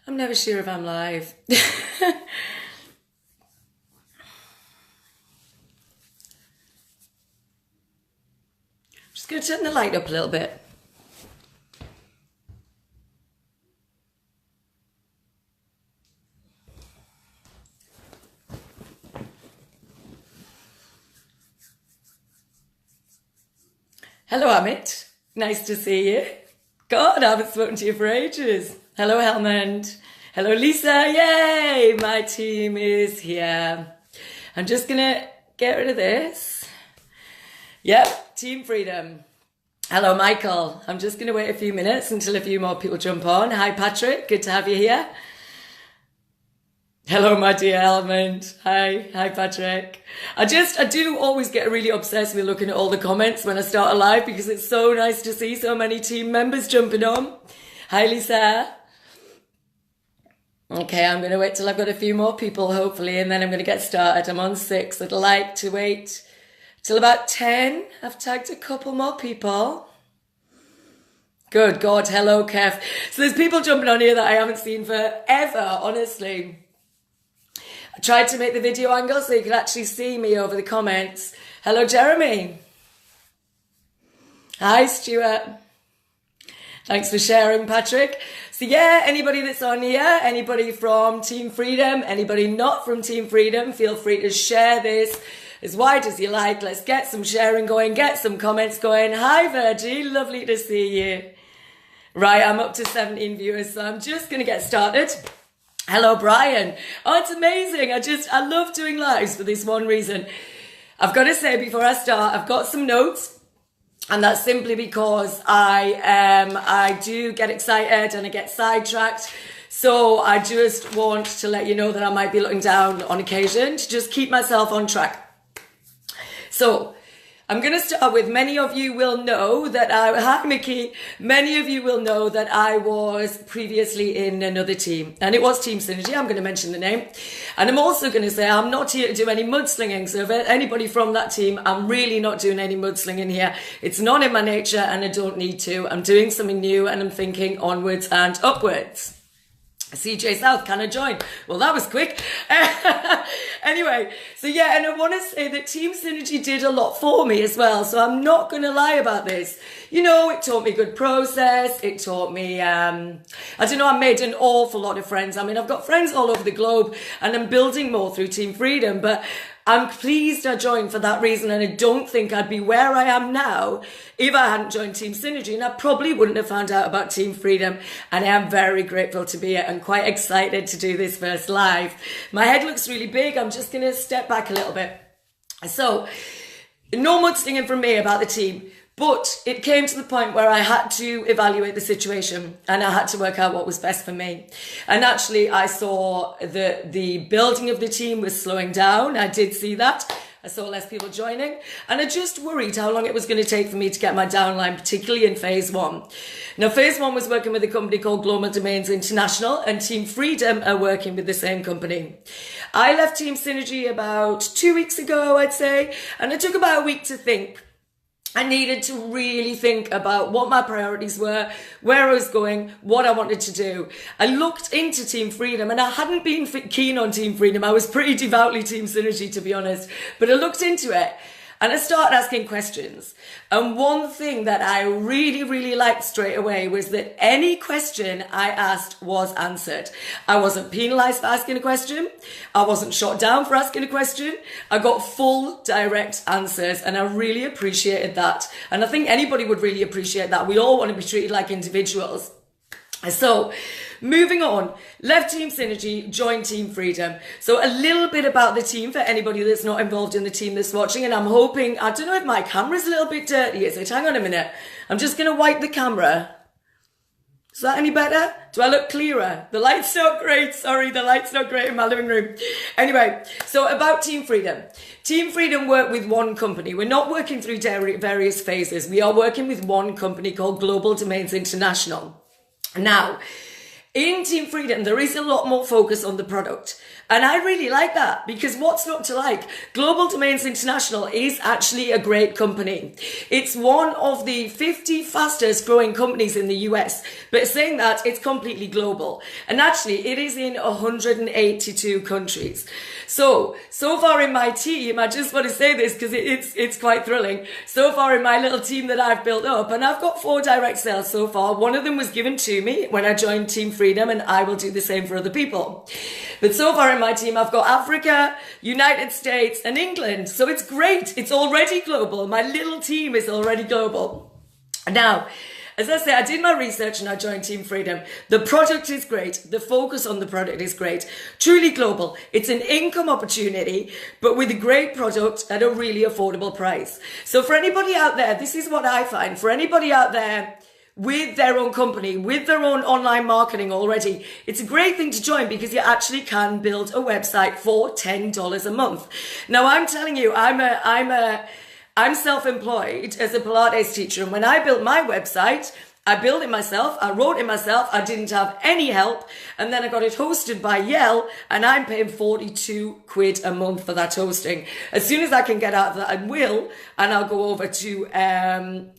I'm never sure if I'm live. Just going to turn the light up a little bit. Hello, Amit. Nice to see you. God, I haven't spoken to you for ages. Hello, Helmand. Hello, Lisa. Yay! My team is here. I'm just going to get rid of this. Yep, Team Freedom. Hello, Michael. I'm just going to wait a few minutes until a few more people jump on. Hi, Patrick. Good to have you here. Hello, my dear Helmand. Hi, Patrick. I do always get really obsessed with looking at all the comments when I start a live because it's so nice to see so many team members jumping on. Hi, Lisa. Okay, I'm going to wait till I've got a few more people, hopefully, and then I'm going to get started. I'm on 6. I'd like to wait till about 10. I've tagged a couple more people. Good God. Hello, Kev. So there's people jumping on here that I haven't seen forever, honestly. I tried to make the video angle so you could actually see me over the comments. Hello, Jeremy. Hi, Stuart. Thanks for sharing, Patrick. So yeah, anybody that's on here, anybody from Team Freedom, anybody not from Team Freedom, feel free to share this as wide as you like. Let's get some sharing going, get some comments going. Hi, Virgie. Lovely to see you. Right, I'm up to 17 viewers, so I'm just going to get started. Hello, Brian. Oh, it's amazing. I love doing lives for this one reason. I've got to say before I start, I've got some notes, and that's simply because I do get excited and I get sidetracked. So I just want to let you know that I might be looking down on occasion to just keep myself on track. So I'm going to start with, many of you will know that hi Mickey, many of you will know that I was previously in another team, and it was Team Synergy. I'm going to mention the name, and I'm also going to say I'm not here to do any mudslinging, so if anybody from that team, I'm really not doing any mudslinging here. It's not in my nature and I don't need to. I'm doing something new and I'm thinking onwards and upwards. CJ South, can I join? Well, that was quick. Anyway, so yeah, and I want to say that Team Synergy did a lot for me as well. So I'm not going to lie about this. You know, it taught me good process. It taught me, I made an awful lot of friends. I mean, I've got friends all over the globe and I'm building more through Team Freedom, but I'm pleased I joined for that reason, and I don't think I'd be where I am now if I hadn't joined Team Synergy, and I probably wouldn't have found out about Team Freedom, and I am very grateful to be here and quite excited to do this first live. My head looks really big. I'm just going to step back a little bit. So, no mudslinging from me about the team. But it came to the point where I had to evaluate the situation and I had to work out what was best for me. And actually, I saw that the building of the team was slowing down. I did see that. I saw less people joining, and I just worried how long it was going to take for me to get my downline, particularly in phase 1. Now, phase 1 was working with a company called Global Domains International, and Team Freedom are working with the same company. I left Team Synergy about 2 weeks ago, I'd say, and it took about a week to think. I needed to really think about what my priorities were, where I was going, what I wanted to do. I looked into Team Freedom, and I hadn't been keen on Team Freedom. I was pretty devoutly Team Synergy, to be honest. But I looked into it and I started asking questions. And one thing that I really, really liked straight away was that any question I asked was answered. I wasn't penalized for asking a question. I wasn't shot down for asking a question. I got full direct answers, and I really appreciated that. And I think anybody would really appreciate that. We all want to be treated like individuals. So, moving on, left Team Synergy, joined Team Freedom. So a little bit about the team for anybody that's not involved in the team that's watching. And I'm hoping, I don't know if my camera's a little bit dirty, is it? Hang on a minute. I'm just going to wipe the camera. Is that any better? Do I look clearer? The light's not great. Sorry, the light's not great in my living room. Anyway, so about Team Freedom. Team Freedom work with one company. We're not working through various phases. We are working with one company called Global Domains International. Now, In Team Freedom, there is a lot more focus on the product. And I really like that, because what's not to like? Global Domains International is actually a great company. It's one of the 50 fastest growing companies in the US. But saying that, it's completely global. And actually, it is in 182 countries. So far in my team, I just want to say this because it's quite thrilling. So far in my little team that I've built up, and I've got 4 direct sales so far. One of them was given to me when I joined Team Freedom, and I will do the same for other people. But so far in my team, I've got Africa, United States, and England. So it's great. It's already global. My little team is already global. Now, as I say, I did my research and I joined Team Freedom. The product is great. The focus on the product is great. Truly global. It's an income opportunity, but with a great product at a really affordable price. So for anybody out there, this is what I find. For anybody out there with their own company, with their own online marketing already, it's a great thing to join because you actually can build a website for $10 a month. Now, I'm telling you, I'm self-employed as a Pilates teacher, and when I built my website, I built it myself, I wrote it myself, I didn't have any help, and then I got it hosted by Yell, and I'm paying 42 quid a month for that hosting. As soon as I can get out of that, I will, and I'll go over to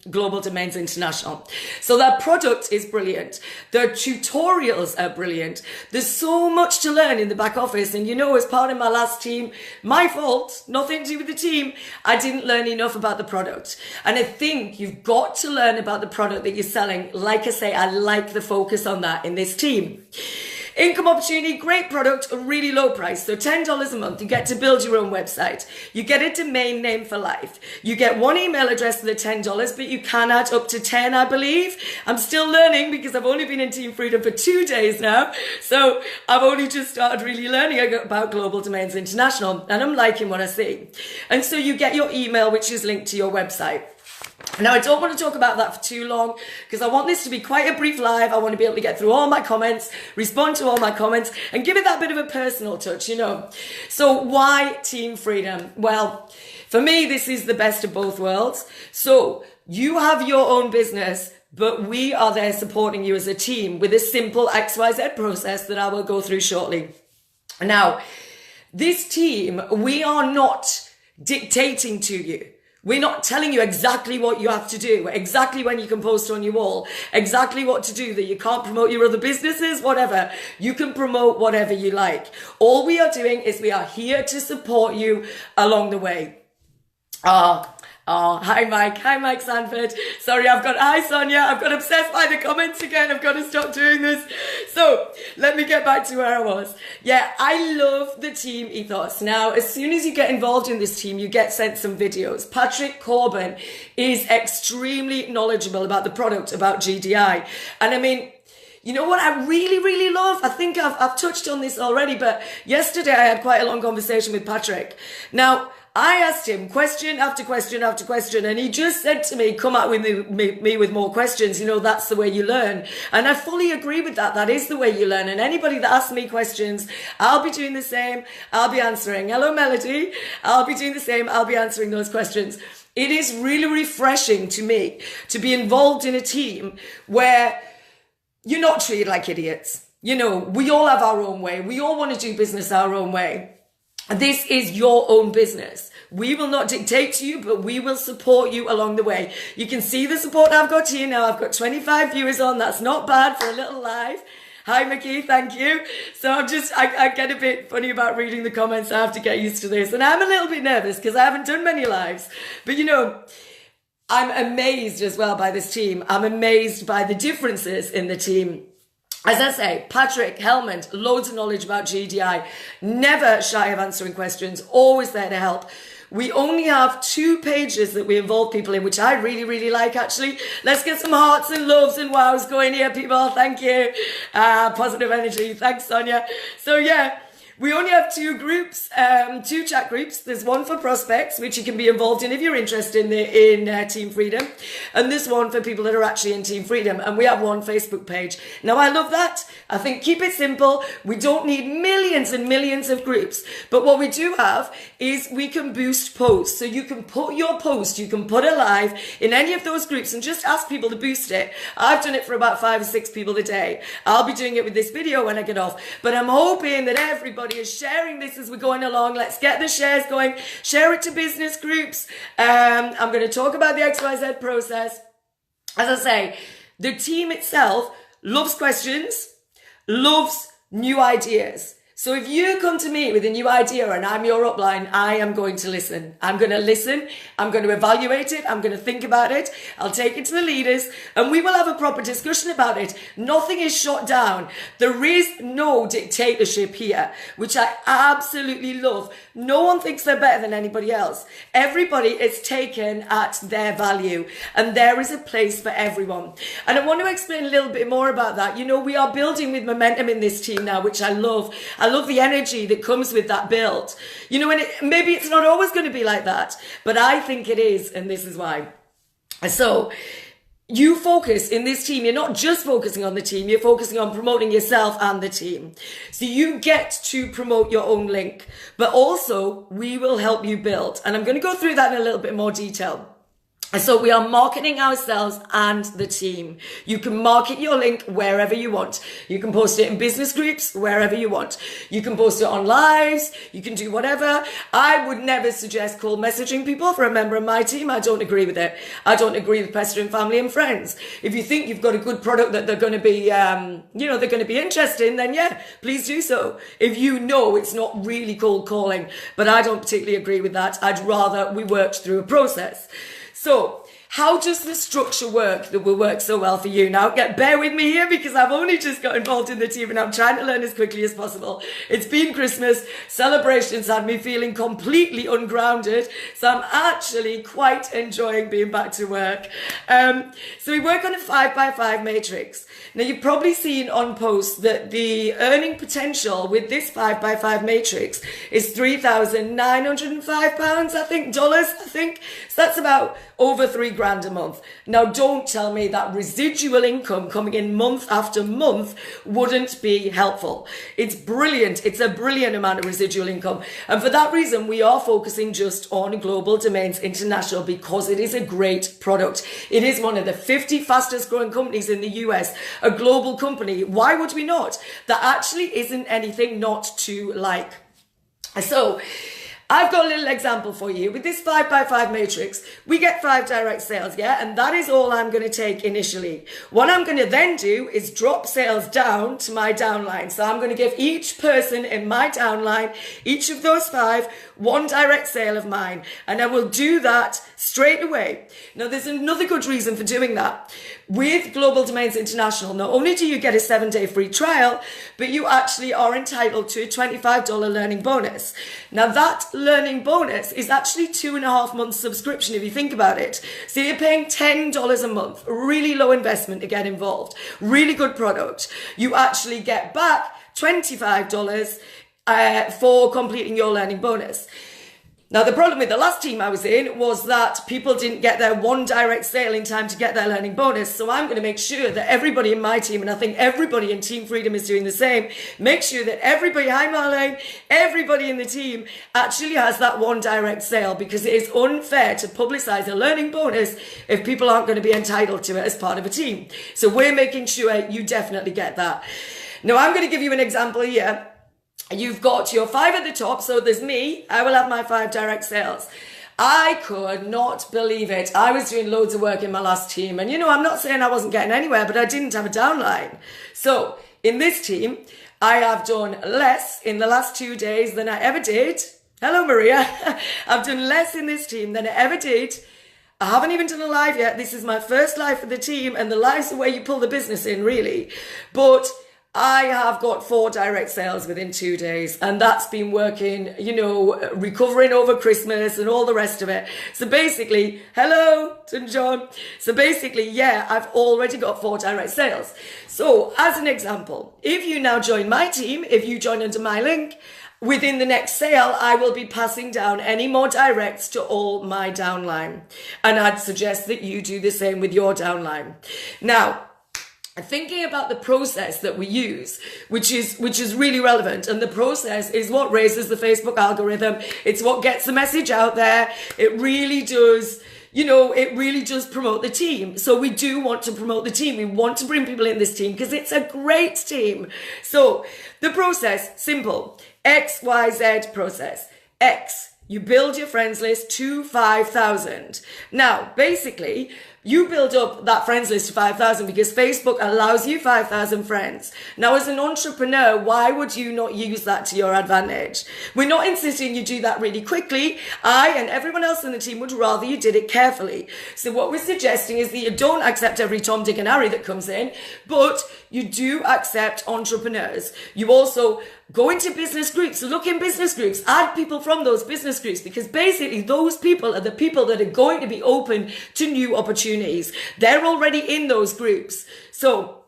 Global Domains International. So that product is brilliant. The tutorials are brilliant. There's so much to learn in the back office, and you know, as part of my last team, my fault, nothing to do with the team, I didn't learn enough about the product. And I think you've got to learn about the product that you're selling. Like I say, I like the focus on that in this team. Income opportunity, great product, a really low price. So $10 a month, you get to build your own website. You get a domain name for life. You get 1 email address for the $10, but you can add up to 10, I believe. I'm still learning because I've only been in Team Freedom for 2 days now. So I've only just started really learning about Global Domains International, and I'm liking what I see. And so you get your email, which is linked to your website. Now, I don't want to talk about that for too long because I want this to be quite a brief live. I want to be able to get through all my comments, respond to all my comments, and give it that bit of a personal touch, you know. So why Team Freedom? Well, for me, this is the best of both worlds. So you have your own business, but we are there supporting you as a team with a simple XYZ process that I will go through shortly. Now, this team, we are not dictating to you. We're not telling you exactly what you have to do, exactly when you can post on your wall, exactly what to do, that you can't promote your other businesses, whatever. You can promote whatever you like. All we are doing is we are here to support you along the way. Hi Mike Sanford. Sorry, hi Sonia, I've got obsessed by the comments again. I've got to stop doing this. So let me get back to where I was. Yeah, I love the team ethos. Now, as soon as you get involved in this team, you get sent some videos. Patrick Corbin is extremely knowledgeable about the product, about GDI. And I mean, you know what I really, really love? I think I've touched on this already, but yesterday I had quite a long conversation with Patrick. Now, I asked him question after question after question, and he just said to me, come out with me with more questions. You know, that's the way you learn. And I fully agree with that. That is the way you learn. And anybody that asks me questions, I'll be doing the same. I'll be answering. Hello, Melody. I'll be doing the same. I'll be answering those questions. It is really refreshing to me to be involved in a team where you're not treated like idiots. You know, we all have our own way. We all want to do business our own way. This is your own business. We will not dictate to you, but we will support you along the way. You can see the support I've got here now. I've got 25 viewers on. That's not bad for a little live. Hi, Mickey. Thank you. So I get a bit funny about reading the comments. I have to get used to this. And I'm a little bit nervous because I haven't done many lives. But, you know, I'm amazed as well by this team. I'm amazed by the differences in the team. As I say, Patrick, Helmond, loads of knowledge about GDI, never shy of answering questions, always there to help. We only have 2 pages that we involve people in, which I really, really like, actually. Let's get some hearts and loves and wows going here, people. Thank you. Positive energy. Thanks, Sonia. So, yeah, We only have two groups, two chat groups. There's one for prospects, which you can be involved in if you're interested in Team Freedom. And this one for people that are actually in Team Freedom. And we have one Facebook page. Now, I love that. I think keep it simple. We don't need millions and millions of groups. But what we do have is we can boost posts. So you can put your post, you can put it live in any of those groups and just ask people to boost it. I've done it for about 5 or 6 people a day. I'll be doing it with this video when I get off. But I'm hoping that everybody is sharing this as we're going along. Let's get the shares going. Share it to business groups. I'm going to talk about the XYZ process. As I say, the team itself loves questions, loves new ideas. So if you come to me with a new idea and I'm your upline, I am going to listen. I'm going to listen. I'm going to evaluate it. I'm going to think about it. I'll take it to the leaders and we will have a proper discussion about it. Nothing is shot down. There is no dictatorship here, which I absolutely love. No one thinks they're better than anybody else. Everybody is taken at their value and there is a place for everyone. And I want to explain a little bit more about that. You know, we are building with momentum in this team now, which I love. I love the energy that comes with that build. You know, and maybe it's not always going to be like that, but I think it is, and this is why. So you focus in this team. You're not just focusing on the team, you're focusing on promoting yourself and the team. So you get to promote your own link, but also we will help you build. And I'm going to go through that in a little bit more detail. So we are marketing ourselves and the team. You can market your link wherever you want. You can post it in business groups wherever you want. You can post it on lives. You can do whatever. I would never suggest cold messaging people for a member of my team. I don't agree with it. I don't agree with pestering family and friends. If you think you've got a good product that they're going to be, they're going to be interested in, then yeah, please do so. If you know it's not really cold calling, but I don't particularly agree with that. I'd rather we worked through a process. So how does the structure work that will work so well for you? Now, bear with me here because I've only just got involved in the team and I'm trying to learn as quickly as possible. It's been Christmas. Celebrations had me feeling completely ungrounded. So I'm actually quite enjoying being back to work. So we work on a 5x5 matrix. Now, you've probably seen on posts that the earning potential with this 5x5 matrix is £3,905, I think, dollars, I think. So that's about over £3,000 a month. Now, don't tell me that residual income coming in month after month wouldn't be helpful. It's brilliant. It's a brilliant amount of residual income. And for that reason, we are focusing just on Global Domains International because it is a great product. It is one of the 50 fastest growing companies in the US, a global company. Why would we not? There actually isn't anything not to like. So I've got a little example for you. With this 5x5 matrix, we get 5 direct sales, yeah? And that is all I'm going to take initially. What I'm going to then do is drop sales down to my downline. So I'm going to give each person in my downline, each of those 5, one direct sale of mine. And I will do that straight away. Now, there's another good reason for doing that. With Global Domains International, not only do you get a 7-day free trial, but you actually are entitled to a $25 learning bonus. Now, that learning bonus is actually 2.5 months subscription if you think about it. So you're paying $10 a month, really low investment to get involved, really good product. You actually get back $25 for completing your learning bonus. Now, the problem with the last team I was in was that people didn't get their one direct sale in time to get their learning bonus. So I'm going to make sure that everybody in my team, and I think everybody in Team Freedom is doing the same, make sure that everybody, hi Marlene, everybody in the team actually has that one direct sale, because it is unfair to publicize a learning bonus if people aren't going to be entitled to it as part of a team. So we're making sure you definitely get that. Now, I'm going to give you an example here. You've got your 5 at the top, so there's me. I will have my 5 direct sales. I could not believe it. I was doing loads of work in my last team, and I'm not saying I wasn't getting anywhere, but I didn't have a downline. So in this team, I have done less in the last 2 days than I ever did. Hello, Maria. I've done less in this team than I ever did. I haven't even done a live yet. This is my first live for the team, and the live's the way you pull the business in, really. But I have got 4 direct sales within 2 days, and that's been working, recovering over Christmas and all the rest of it. So basically, hello to John. So basically, yeah, I've already got 4 direct sales. So as an example, if you now join my team, if you join under my link, within the next sale, I will be passing down any more directs to all my downline. And I'd suggest that you do the same with your downline. Now, thinking about the process that we use, which is really relevant, and the process is what raises the Facebook algorithm. It's what gets the message out there. It really does, it really does promote the team. So we do want to promote the team. We want to bring people in this team because it's a great team. So the process, simple. X, Y, Z process. X, you build your friends list to 5,000. Now, basically, you build up that friends list to 5,000 because Facebook allows you 5,000 friends. Now, as an entrepreneur, why would you not use that to your advantage? We're not insisting you do that really quickly. I and everyone else in the team would rather you did it carefully. So what we're suggesting is that you don't accept every Tom, Dick and Harry that comes in, but you do accept entrepreneurs. You also go into business groups, look in business groups, add people from those business groups, because basically those people are the people that are going to be open to new opportunities. They're already in those groups. So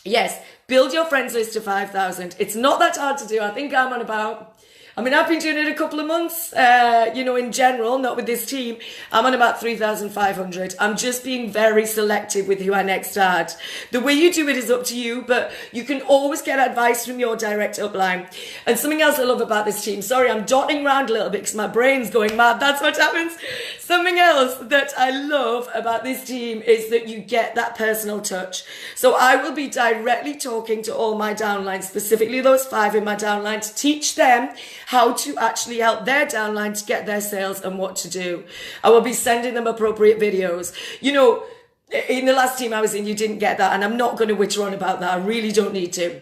yes, build your friends list to 5,000. It's not that hard to do. I think I've been doing it a couple of months, in general, not with this team. I'm on about 3,500. I'm just being very selective with who I next add. The way you do it is up to you, but you can always get advice from your direct upline. And something else I love about this team, sorry, I'm dotting around a little bit because my brain's going mad. That's what happens. Something else that I love about this team is that you get that personal touch. So I will be directly talking to all my downlines, specifically those 5 in my downline, to teach them how to actually help their downline to get their sales and what to do. I will be sending them appropriate videos. In the last team I was in, you didn't get that, and I'm not going to witter on about that. I really don't need to.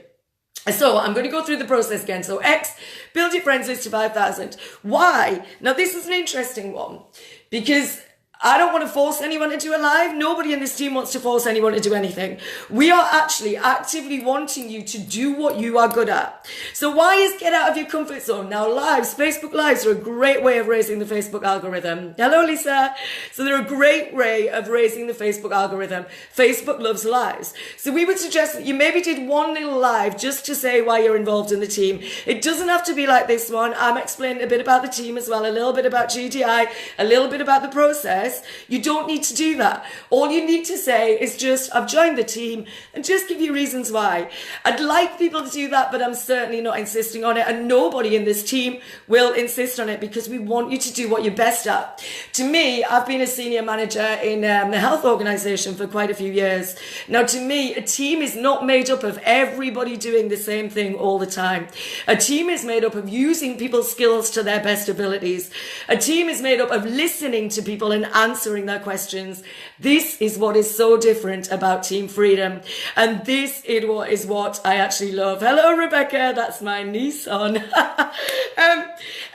So I'm going to go through the process again. So X, build your friends list to 5,000. Y, now this is an interesting one because I don't want to force anyone to do a live. Nobody in this team wants to force anyone to do anything. We are actually actively wanting you to do what you are good at. So why is get out of your comfort zone? Now lives, Facebook lives are a great way of raising the Facebook algorithm. Hello, Lisa. So they're a great way of raising the Facebook algorithm. Facebook loves lives. So we would suggest that you maybe did one little live just to say why you're involved in the team. It doesn't have to be like this one. I'm explaining a bit about the team as well, a little bit about GDI, a little bit about the process. You don't need to do that. All you need to say is just, I've joined the team, and just give you reasons why. I'd like people to do that, but I'm certainly not insisting on it, and nobody in this team will insist on it because we want you to do what you're best at. To me, I've been a senior manager in the health organization for quite a few years. Now, to me, a team is not made up of everybody doing the same thing all the time. A team is made up of using people's skills to their best abilities. A team is made up of listening to people and answering their questions. This is what is so different about Team Freedom. And this is what I actually love. Hello, Rebecca. That's my niece on.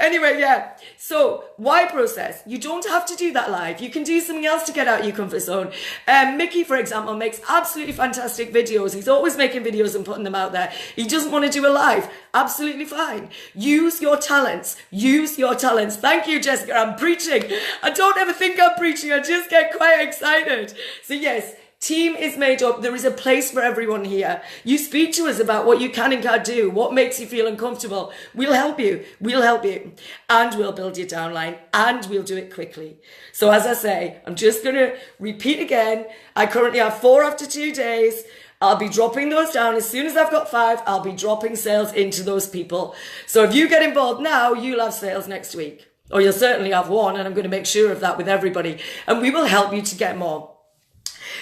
Anyway, yeah. So why process? You don't have to do that live. You can do something else to get out of your comfort zone. Mickey, for example, makes absolutely fantastic videos. He's always making videos and putting them out there. He doesn't want to do a live. Absolutely fine. Use your talents. Use your talents. Thank you, Jessica. I'm preaching. I don't ever think I'm preaching. I just get quite excited. So yes, team is made up. There is a place for everyone here. You speak to us about what you can and can't do, what makes you feel uncomfortable. We'll help you. We'll help you. And we'll build your downline, and we'll do it quickly. So as I say, I'm just going to repeat again. I currently have 4 after 2 days. I'll be dropping those down. As soon as I've got 5, I'll be dropping sales into those people. So if you get involved now, you'll have sales next week. Or you'll certainly have 1, and I'm going to make sure of that with everybody. And we will help you to get more.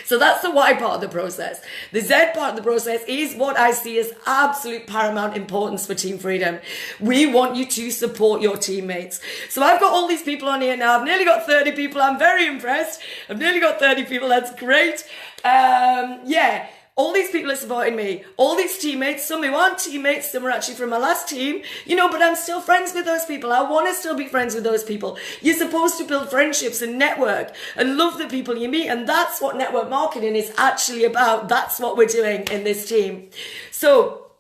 So that's the Y part of the process. The Z part of the process is what I see as absolute paramount importance for Team Freedom. We want you to support your teammates. So I've got all these people on here now. I've nearly got 30 people. I'm very impressed. I've nearly got 30 people. That's great. Yeah. All these people are supporting me. All these teammates, some who aren't teammates, some are actually from my last team, but I'm still friends with those people. I want to still be friends with those people. You're supposed to build friendships and network and love the people you meet. And that's what network marketing is actually about. That's what we're doing in this team. So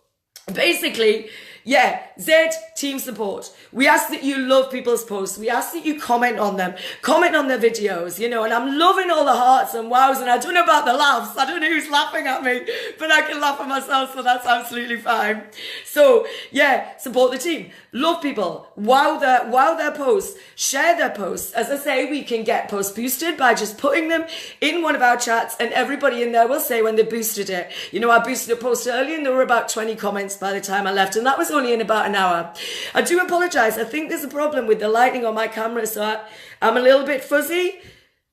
basically, yeah, Z, team support. We ask that you love people's posts. We ask that you comment on them, comment on their videos, you know, and I'm loving all the hearts and wows, and I don't know about the laughs. I don't know who's laughing at me, but I can laugh at myself, so that's absolutely fine. So yeah, support the team. Love people. Wow their posts. Share their posts. As I say, we can get posts boosted by just putting them in one of our chats, and everybody in there will say when they boosted it. You know, I boosted a post earlier and there were about 20 comments by the time I left, and that was only in about an hour. I do apologize. I think there's a problem with the lighting on my camera, so I'm a little bit fuzzy.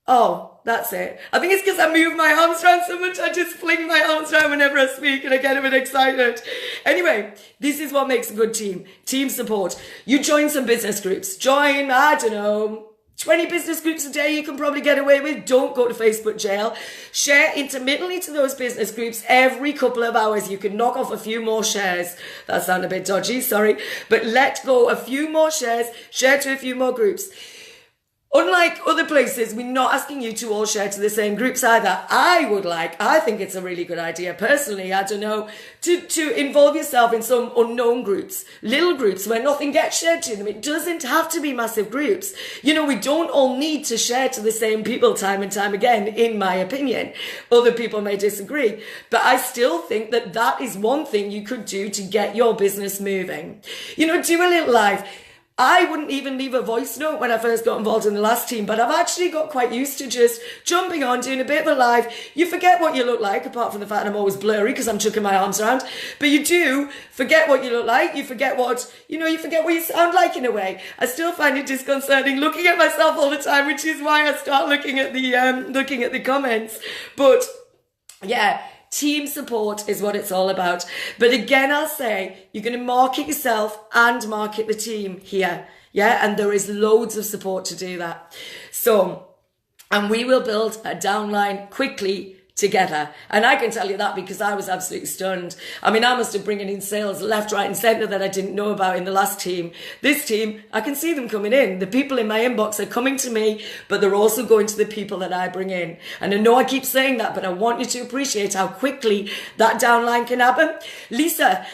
Oh, that's it. I think it's because I move my arms around so much. I just fling my arms around whenever I speak and I get a bit excited. Anyway, this is what makes a good team. Team support. You join some business groups. Join, I don't know, 20 business groups a day you can probably get away with. Don't go to Facebook jail. Share intermittently to those business groups every couple of hours. You can knock off a few more shares. That sounded a bit dodgy, sorry. But let go a few more shares. Share to a few more groups. Unlike other places, we're not asking you to all share to the same groups either. I think it's a really good idea personally, I don't know, to involve yourself in some unknown groups, little groups where nothing gets shared to them. It doesn't have to be massive groups. You know, we don't all need to share to the same people time and time again, in my opinion. Other people may disagree, but I still think that that is one thing you could do to get your business moving. You know, do a little live. I wouldn't even leave a voice note when I first got involved in the last team, but I've actually got quite used to just jumping on, doing a bit of a live. You forget what you look like, apart from the fact I'm always blurry because I'm chucking my arms around. But you do forget what you look like. You forget what you sound like in a way. I still find it disconcerting looking at myself all the time, which is why I start looking at the comments. But yeah. Team support is what it's all about. But again, I'll say, you're going to market yourself and market the team here. Yeah. And there is loads of support to do that. So, and we will build a downline quickly together. And I can tell you that because I was absolutely stunned. I mean, I must have bringing in sales left, right and centre that I didn't know about in the last team. This team, I can see them coming in. The people in my inbox are coming to me, but they're also going to the people that I bring in. And I know I keep saying that, but I want you to appreciate how quickly that downline can happen. Lisa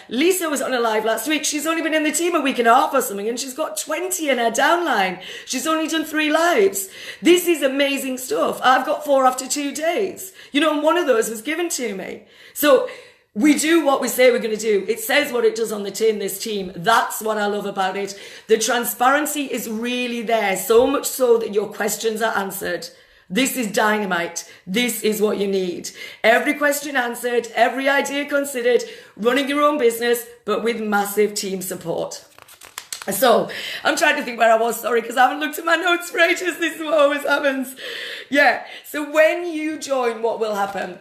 was on a live last week. She's only been in the team a week and a half or something, and she's got 20 in her downline. She's only done 3 lives. This is amazing stuff. I've got 4 after 2 days. You know, and one of those was given to me. So we do what we say we're going to do. It says what it does on the tin, this team. That's what I love about it. The transparency is really there, so much so that your questions are answered. This is dynamite. This is what you need. Every question answered, every idea considered, running your own business, but with massive team support. So I'm trying to think where I was, sorry, because I haven't looked at my notes for ages. This is what always happens. Yeah. So when you join, what will happen?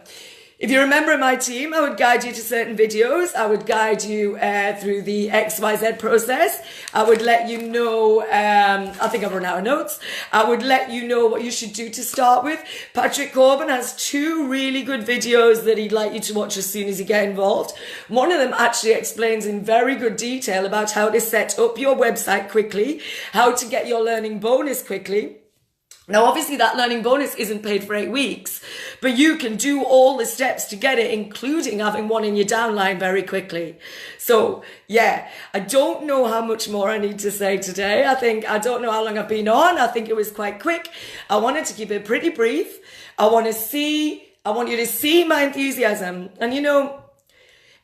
If you're a member of my team, I would guide you to certain videos. I would guide you through the XYZ process. I would let you know, I think I've run out of notes. I would let you know what you should do to start with. Patrick Corbin has 2 really good videos that he'd like you to watch as soon as you get involved. One of them actually explains in very good detail about how to set up your website quickly, how to get your learning bonus quickly. Now, obviously, that learning bonus isn't paid for 8 weeks, but you can do all the steps to get it, including having one in your downline very quickly. So, yeah, I don't know how much more I need to say today. I don't know how long I've been on. I think it was quite quick. I wanted to keep it pretty brief. I want you to see my enthusiasm. And, you know,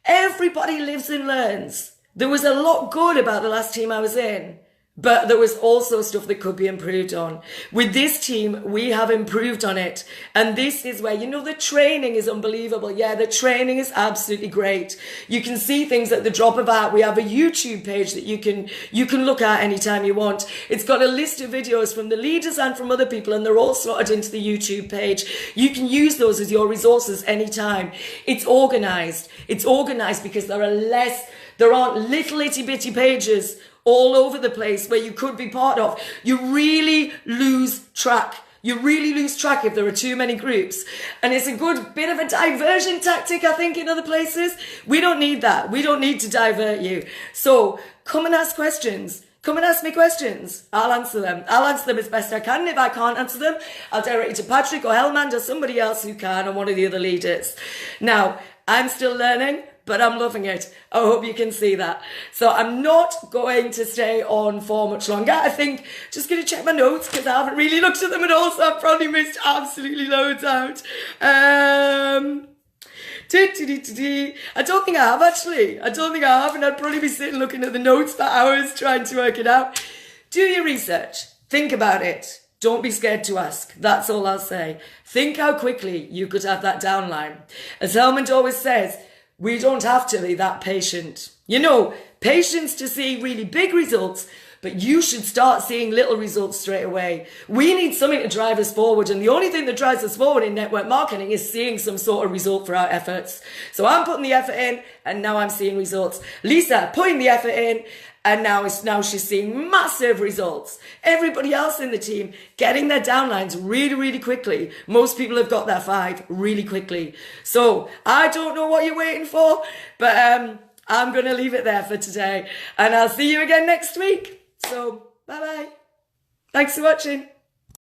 everybody lives and learns. There was a lot good about the last team I was in. But there was also stuff that could be improved on. With this team, we have improved on it. And this is where, you know, the training is unbelievable. Yeah, the training is absolutely great. You can see things at the drop of a hat. We have a YouTube page that you can look at anytime you want. It's got a list of videos from the leaders and from other people, and they're all slotted into the YouTube page. You can use those as your resources anytime. It's organized. It's organized because there aren't little itty bitty pages all over the place where you could be part of. You really lose track. You really lose track if there are too many groups. And it's a good bit of a diversion tactic, I think, in other places. We don't need that. We don't need to divert you. So come and ask questions. Come and ask me questions. I'll answer them. I'll answer them as best I can. If I can't answer them, I'll direct you to Patrick or Helmand or somebody else who can, or one of the other leaders. Now, I'm still learning, but I'm loving it. I hope you can see that. So I'm not going to stay on for much longer. I think just going to check my notes because I haven't really looked at them at all, so I've probably missed absolutely loads out. I don't think I have, actually. I don't think I have, and I'd probably be sitting looking at the notes for hours trying to work it out. Do your research. Think about it. Don't be scared to ask. That's all I'll say. Think how quickly you could have that downline. As Helmut always says, we don't have to be that patient. You know, patience to see really big results, but you should start seeing little results straight away. We need something to drive us forward, and the only thing that drives us forward in network marketing is seeing some sort of result for our efforts. So I'm putting the effort in, and now I'm seeing results. Lisa putting the effort in, and now she's seeing massive results. Everybody else in the team getting their downlines really, really quickly. Most people have got their 5 really quickly. So I don't know what you're waiting for, but I'm going to leave it there for today. And I'll see you again next week. So bye-bye. Thanks for watching.